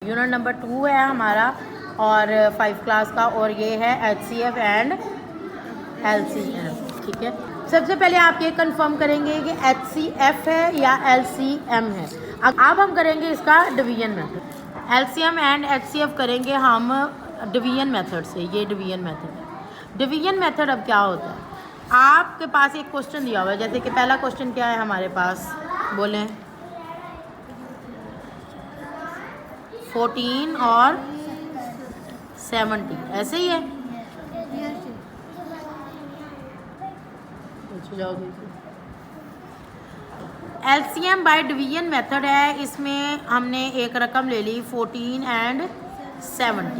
Unit number 2 है हमारा और 5 क्लास का, और ये है HCF एंड LCM। ठीक है, सबसे पहले आप ये कंफर्म करेंगे कि HCF है या LCM है। अब हम करेंगे इसका division method. LCM and HCF करेंगे हम डिवीजन मेथड से। ये डिवीजन मेथड है। डिवीजन मेथड अब क्या होता है, आपके पास एक क्वेश्चन दिया हुआ है, जैसे कि पहला क्वेश्चन क्या है हमारे पास, बोलें 14 और 70, ऐसे ही है। LCM बाय डिवीजन मेथड है, इसमें हमने एक रकम ले ली 14 एंड 70।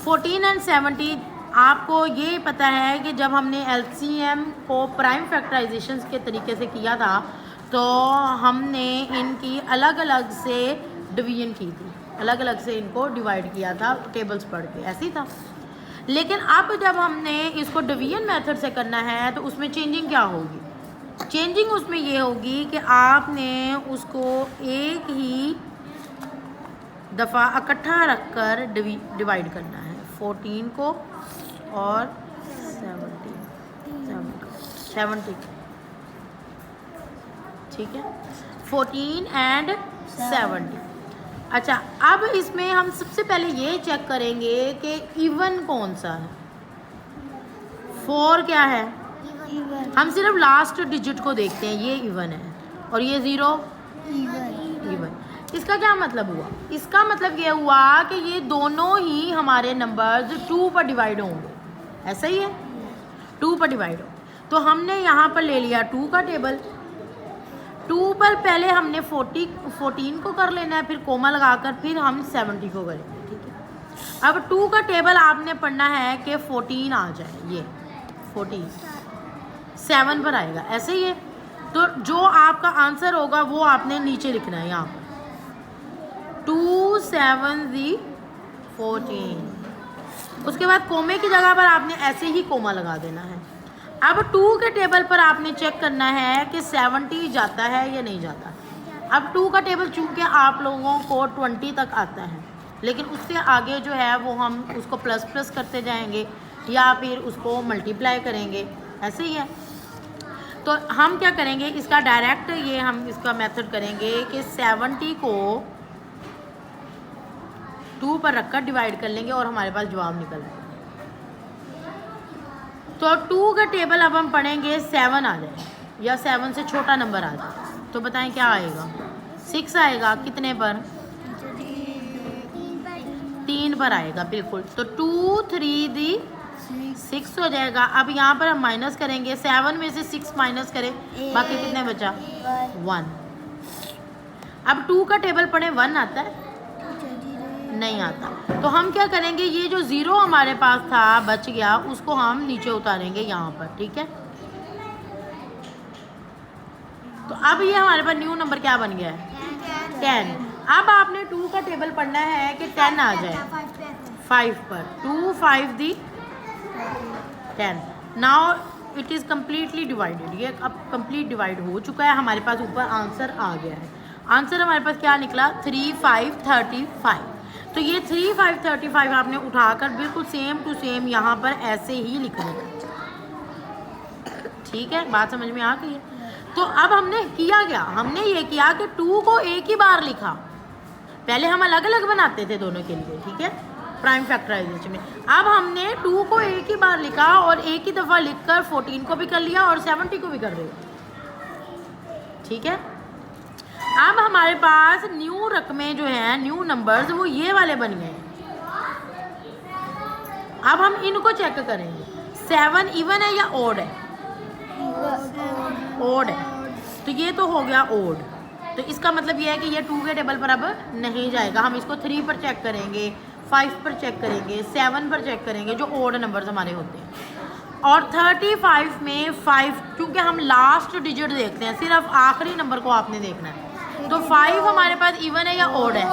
14 एंड 70 आपको ये पता है कि जब हमने LCM को प्राइम फैक्टराइजेशन के तरीके से किया था तो हमने इनकी अलग अलग से डिवीजन की थी, अलग अलग से इनको डिवाइड किया था टेबल्स पढ़ के, ऐसे ही था। लेकिन अब जब हमने इसको डिवीजन मेथड से करना है तो उसमें चेंजिंग क्या होगी, चेंजिंग उसमें ये होगी कि आपने उसको एक ही दफ़ा इकट्ठा रखकर डिवाइड करना है, 14 को और 70। ठीक है, 14 एंड 70। अच्छा, अब इसमें हम सबसे पहले ये चेक करेंगे कि इवन कौन सा है। 4 क्या है, हम सिर्फ लास्ट डिजिट को देखते हैं, ये इवन है, और ये 0 इवन। इसका क्या मतलब हुआ, इसका मतलब ये हुआ कि ये दोनों ही हमारे नंबर्स 2 पर डिवाइड होंगे, ऐसा ही है, 2 पर डिवाइड हो। तो हमने यहाँ पर ले लिया 2 का टेबल। 2 पर पहले हमने 14 को कर लेना है, फिर कोमा लगाकर फिर हम 70 को करेंगे। ठीक है, अब 2 का टेबल आपने पढ़ना है कि 14 आ जाए, ये 14 7 पर आएगा, ऐसे ही है। तो जो आपका आंसर होगा वो आपने नीचे लिखना है यहाँ पर, 2 7 14। उसके बाद कोमे की जगह पर आपने ऐसे ही कोमा लगा देना है। अब 2 के टेबल पर आपने चेक करना है कि 70 जाता है या नहीं जाता। अब 2 का टेबल चूँकि आप लोगों को 20 तक आता है, लेकिन उससे आगे जो है वो हम उसको प्लस प्लस करते जाएंगे या फिर उसको मल्टीप्लाई करेंगे, ऐसे ही है। तो हम क्या करेंगे, इसका डायरेक्ट ये हम इसका मेथड करेंगे कि 70 को 2 पर रखकर डिवाइड कर लेंगे और हमारे पास जवाब निकल आएगा। तो 2 का टेबल अब हम पढ़ेंगे 7 आ जाए या 7 से छोटा नंबर आ जाए, तो बताएं क्या आएगा, 6 आएगा, कितने पर, 3 पर आएगा, बिल्कुल। तो 2 3 6 हो जाएगा। अब यहाँ पर हम माइनस करेंगे, 7 में से 6 माइनस करें, बाकी कितने बचा, 1। अब 2 का टेबल पढ़े, 1 आता है, नहीं आता। तो हम क्या करेंगे, ये जो 0 हमारे पास था बच गया, उसको हम नीचे उतारेंगे यहाँ पर। ठीक है, तो अब ये हमारे पास न्यू नंबर क्या बन गया है, 10। अब आपने 2 का टेबल पढ़ना है कि 10 आ जाए 5 पर, 2 5 10। Now it is completely divided, ये अब कंप्लीट डिवाइड हो चुका है, हमारे पास ऊपर आंसर आ गया है। आंसर हमारे पास क्या निकला, 3 5 35। तो ये 3 5 35 आपने उठाकर बिल्कुल सेम टू सेम यहाँ पर ऐसे ही लिखना है। ठीक है, बात समझ में आ गई है। तो अब हमने किया क्या, हमने ये किया कि 2 को एक ही बार लिखा, पहले हम अलग अलग बनाते थे दोनों के लिए, ठीक है, प्राइम फैक्टराइजेशन में। अब हमने 2 को एक ही बार लिखा और एक ही दफ़ा लिखकर 14 को भी कर लिया और 70 को भी कर रहे हो। ठीक है, अब हमारे पास न्यू रकमें जो हैं, न्यू नंबर्स, वो ये वाले बन गए। अब हम इनको चेक करेंगे, 7 इवन है या ओड है, ओड है, तो ये तो हो गया ओड। तो इसका मतलब ये है कि ये 2 के टेबल पर अब नहीं जाएगा। हम इसको 3 पर चेक करेंगे, 5 पर चेक करेंगे, 7 पर चेक करेंगे, जो ओड नंबर्स हमारे होते हैं। और 35 में 5, क्योंकि हम लास्ट डिजिट देखते हैं, सिर्फ आखिरी नंबर को आपने देखना है। तो 5 हमारे पास इवन है या ओड है,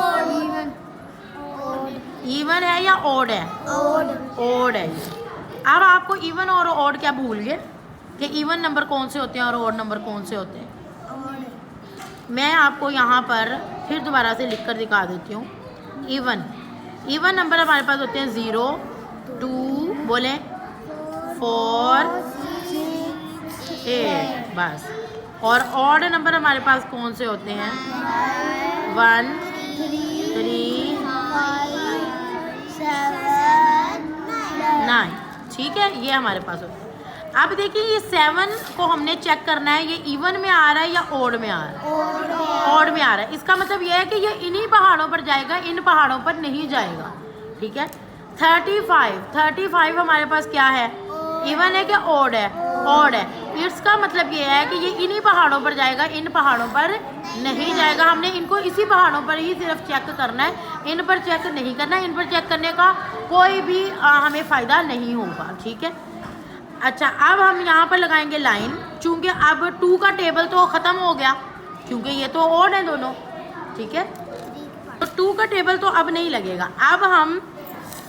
इवन है या ओड है, ओड है। अब आपको इवन और ओड क्या भूल गए कि इवन नंबर कौन से होते हैं और ओड नंबर कौन से होते हैं। मैं आपको यहाँ पर फिर दोबारा से लिख कर दिखा देती हूँ। इवन नंबर हमारे पास होते हैं 0, 2, बोले 4, 8 बस। और ऑड नंबर हमारे पास कौन से होते हैं? 1, 3, 9। ठीक है, ये हमारे पास होता है। अब देखिए ये 7 को हमने चेक करना है, ये इवन में आ रहा है या ओड में आ रहा है? ओड में आ रहा है। इसका मतलब ये है कि ये इन्हीं पहाड़ों पर जाएगा, इन पहाड़ों पर नहीं जाएगा। ठीक है। 35 हमारे पास क्या है? इवन है कि ओड है? ओड है। इसका मतलब ये है कि ये इन्हीं पहाड़ों पर जाएगा, इन पहाड़ों पर नहीं जाएगा। हमने इनको इसी पहाड़ों पर ही सिर्फ चेक करना है, इन पर चेक नहीं करना है। इन पर चेक करने का कोई भी हमें फ़ायदा नहीं होगा। ठीक है। अच्छा, अब हम यहाँ पर लगाएंगे लाइन, चूँकि अब 2 का टेबल तो ख़त्म हो गया, क्योंकि ये तो ओड है दोनों। ठीक है, तो 2 का टेबल तो अब नहीं लगेगा। अब हम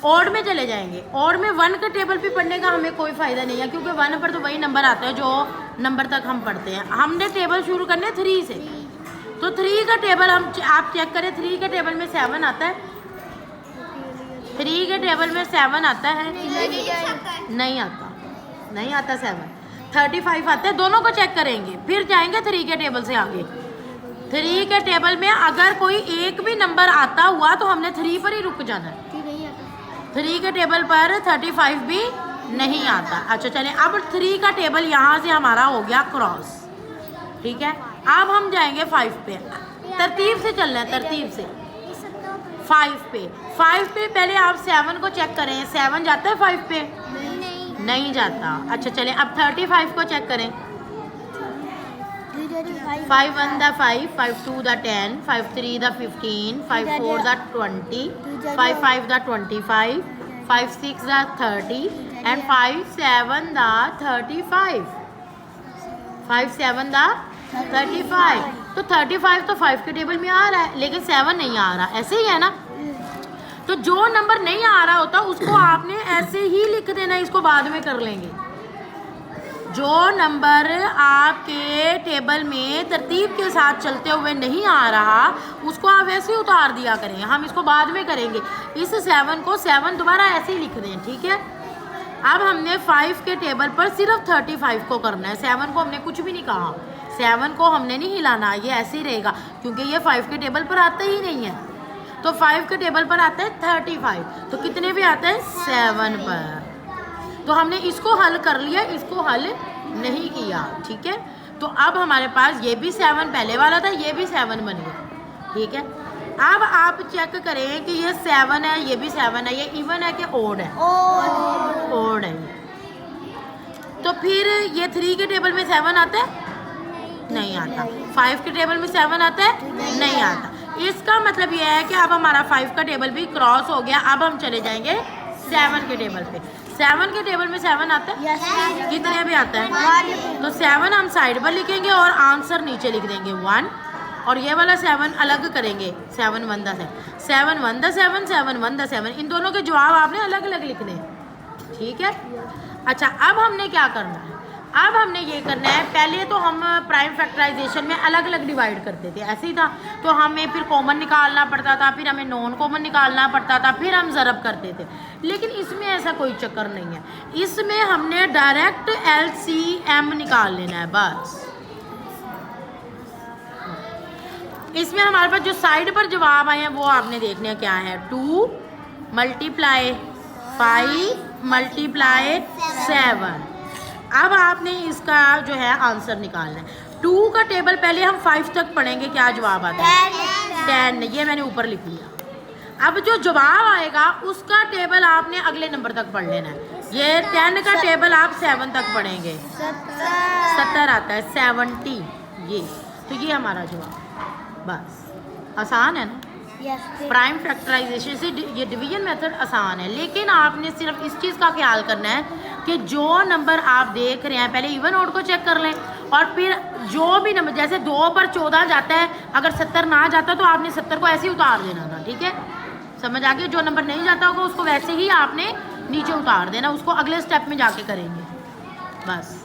ओड में चले जाएंगे। ओड में 1 का टेबल भी पढ़ने का हमें कोई फ़ायदा नहीं है, क्योंकि 1 पर तो वही नंबर आता है जो नंबर तक हम पढ़ते हैं। हमने टेबल शुरू करने 3 से, तो 3 का टेबल आप चेक करें। 3 के टेबल में 7 आता है? 3 के टेबल में 7 आता है? नहीं आता 7। 35 आता है। दोनों को चेक करेंगे, फिर जाएंगे 3 के टेबल से आगे। 3 के टेबल में अगर कोई एक भी नंबर आता हुआ तो हमने 3 पर ही रुक जाना है। 3 के टेबल पर 35 भी नहीं आता। अच्छा चलें, अब 3 का टेबल यहाँ से हमारा हो गया क्रॉस। ठीक है, अब हम जाएंगे 5 पे। तरतीब से चलना है, तरतीब से। 5 पे पहले आप 7 को चेक करें। 7 जाता है 5 पे? नहीं जाता। अच्छा चलें, अब 35 को चेक करें। 5 1 the 5, 5 2 the 10, 5 3 the 15, 5 4 the 20, 5 5 the 25, 5 6 the 30 and 5 7 the 35। 5 7 the 35। तो 35 तो 5 के टेबल में आ रहा है, लेकिन 7 नहीं आ रहा। ऐसे ही है ना? तो जो नंबर नहीं आ रहा होता उसको आपने ऐसे ही लिख देना, इसको बाद में कर लेंगे। जो नंबर आपके टेबल में तरतीब के साथ चलते हुए नहीं आ रहा उसको आप ऐसे ही उतार दिया करें, हम इसको बाद में करेंगे। इस 7 को 7 दोबारा ऐसे ही लिख दें। ठीक है, अब हमने 5 के टेबल पर सिर्फ 35 को करना है। 7 को हमने कुछ भी नहीं कहा, 7 को हमने नहीं हिलाना, ये ऐसे ही रहेगा, क्योंकि ये 5 के टेबल पर आता ही नहीं है। तो 5 के टेबल पर आता है 35, तो कितने भी आता है? 7 पर। तो हमने इसको हल कर लिया, इसको हल नहीं किया। ठीक है, तो अब हमारे पास ये भी 7 पहले वाला था, ये भी 7 बन गया। ठीक है, अब आप चेक करें कि ये 7 है, ये भी 7 है, ये इवन है कि ओड है? ओड है। तो फिर ये 3 के टेबल में 7 आता है? नहीं आता। 5 के टेबल में 7 आता है? नहीं आता। इसका मतलब ये है कि अब हमारा 5 का टेबल भी क्रॉस हो गया। अब हम चले जाएंगे 7 के टेबल पे। 7 के टेबल में 7 आता है? कितने भी आता है? तो 7 हम साइड पर लिखेंगे और आंसर नीचे लिख देंगे 1, और ये वाला 7 अलग करेंगे। 7 1 द 7, 7 1 द 7, 7 1 द 7। इन दोनों के जवाब आपने अलग अलग लिखने हैं। ठीक है। अच्छा, अब हमने क्या करना है? अब हमने ये करना है, पहले तो हम प्राइम फैक्टराइजेशन में अलग अलग डिवाइड करते थे, ऐसे ही था। तो हमें फिर कॉमन निकालना पड़ता था, फिर हमें नॉन कॉमन निकालना पड़ता था, फिर हम ज़रब करते थे। लेकिन इसमें ऐसा कोई चक्कर नहीं है, इसमें हमने डायरेक्ट LCM निकाल लेना है बस। इसमें हमारे पास जो साइड पर जवाब आए हैं वो आपने देखने क्या है। 2 × 5 × 7। अब आपने इसका जो है आंसर निकालना है। 2 का टेबल पहले हम 5 तक पढ़ेंगे, क्या जवाब आता है? 10। ये मैंने ऊपर लिख लिया। अब जो जवाब आएगा उसका टेबल आपने अगले नंबर तक पढ़ लेना है। ये 10 का टेबल आप 7 तक पढ़ेंगे। 70 आता है, 70। ये तो ये हमारा जवाब। बस, आसान है ना? प्राइम फैक्टराइजेशन से ये डिवीजन मेथड आसान है, लेकिन आपने सिर्फ इस चीज़ का ख्याल करना है कि जो नंबर आप देख रहे हैं पहले इवन ओड को चेक कर लें, और फिर जो भी नंबर, जैसे 2 पर 14 जाता है, अगर 70 ना जाता तो आपने 70 को ऐसे ही उतार देना था। ठीक है, समझ आ गया? जो नंबर नहीं जाता होगा उसको वैसे ही आपने नीचे उतार देना, उसको अगले स्टेप में जाके करेंगे बस।